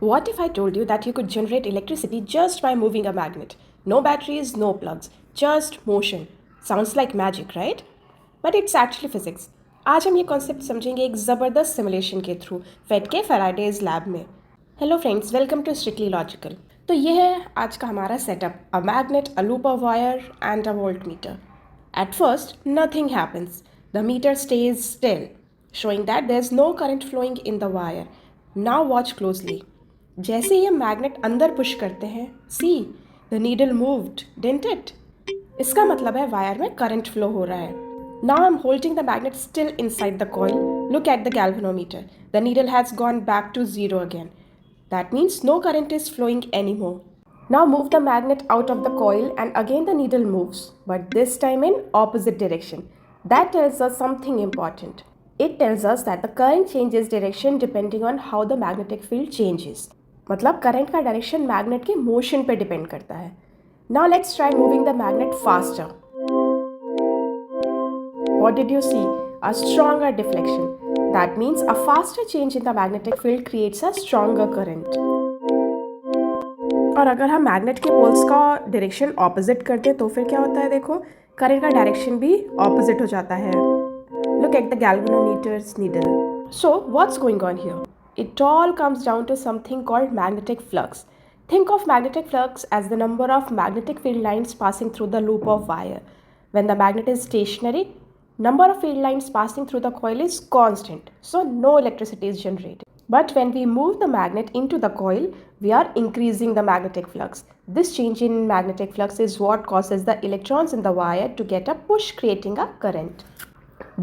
What if I told you that you could generate electricity just by moving a magnet? No batteries, no plugs, just motion. Sounds like magic, right? But it's actually physics. आज हम ये concept समझेंगे एक ज़बरदस्त simulation के through फेड के Faraday's lab में। Hello friends, welcome to strictly logical. तो ये है आज का हमारा setup, a magnet, a loop of wire and a volt meter. At first, nothing happens. The meter stays still, showing that there's no current flowing in the wire. Now watch closely. जैसे ही हम magnet अंदर push करते हैं, see the needle moved, didn't it? इसका मतलब है wire में current flow हो रहा है. Now I am holding the magnet still inside the coil. Look at the galvanometer. The needle has gone back to zero again. That means no current is flowing anymore. Now move the magnet out of the coil and again the needle moves, but this time in opposite direction. That tells us something important. It tells us that the current changes direction depending on how the magnetic field changes. मतलब current का direction magnet के motion पे depend करता है. Now let's try moving the magnet faster. What did you see? A stronger deflection. That means a faster change in the magnetic field creates a stronger current. और अगर हम magnet के poles का direction opposite करते हैं तो फिर क्या होता है? देखो, करंट का डायरेक्शन भी ऑपोजिट हो जाता है. Look at the galvanometer's needle. So what's going on here? It all comes down to something called magnetic flux. Think of magnetic flux as the number of magnetic field lines passing through the loop of wire. When the magnet is stationary, number of field lines passing through the coil is constant, so no electricity is generated. But when we move the magnet into the coil, we are increasing the magnetic flux. This change in magnetic flux is what causes the electrons in the wire to get a push, creating a current.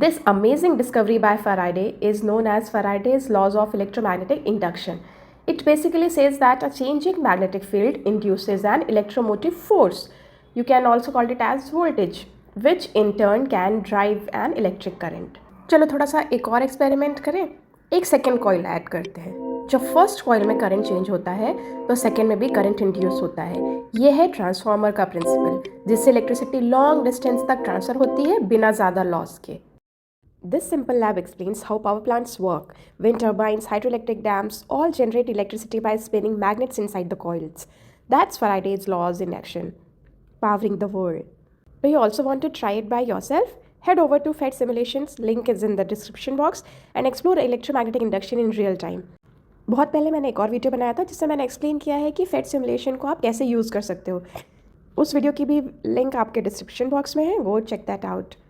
This amazing discovery by Faraday is known as Faraday's laws of electromagnetic induction. It basically says that a changing magnetic field induces an electromotive force. You can also call it as voltage, which in turn can drive an electric current. चलो थोड़ा सा एक और experiment करें. एक second coil add करते हैं. जब फर्स्ट कॉइल में करंट चेंज होता है तो सेकेंड में भी करंट इंड्यूस होता है. ये है ट्रांसफार्मर का प्रिंसिपल, जिससे इलेक्ट्रिसिटी लॉन्ग डिस्टेंस तक ट्रांसफर होती है बिना ज़्यादा लॉस के. This simple lab explains how power plants work. Wind turbines, hydroelectric dams all generate electricity by spinning magnets inside the coils. That's Faraday's laws in action, powering the world. Do you also want to try it by yourself? Head over to FED Simulations, link is in the description box, and explore electromagnetic induction in real time. बहुत पहले मैंने एक और video बनाया था जिससे मैंने explain किया है कि फेड सिमुलेशन को आप कैसे यूज़ कर सकते हो. उस वीडियो की भी लिंक आपके डिस्क्रिप्शन बॉक्स में है. Go check that out.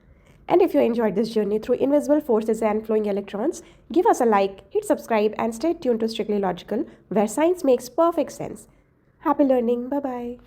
And if you enjoyed this journey through invisible forces and flowing electrons, give us a like, hit subscribe, and stay tuned to Strictly Logical, where science makes perfect sense. Happy learning. Bye-bye.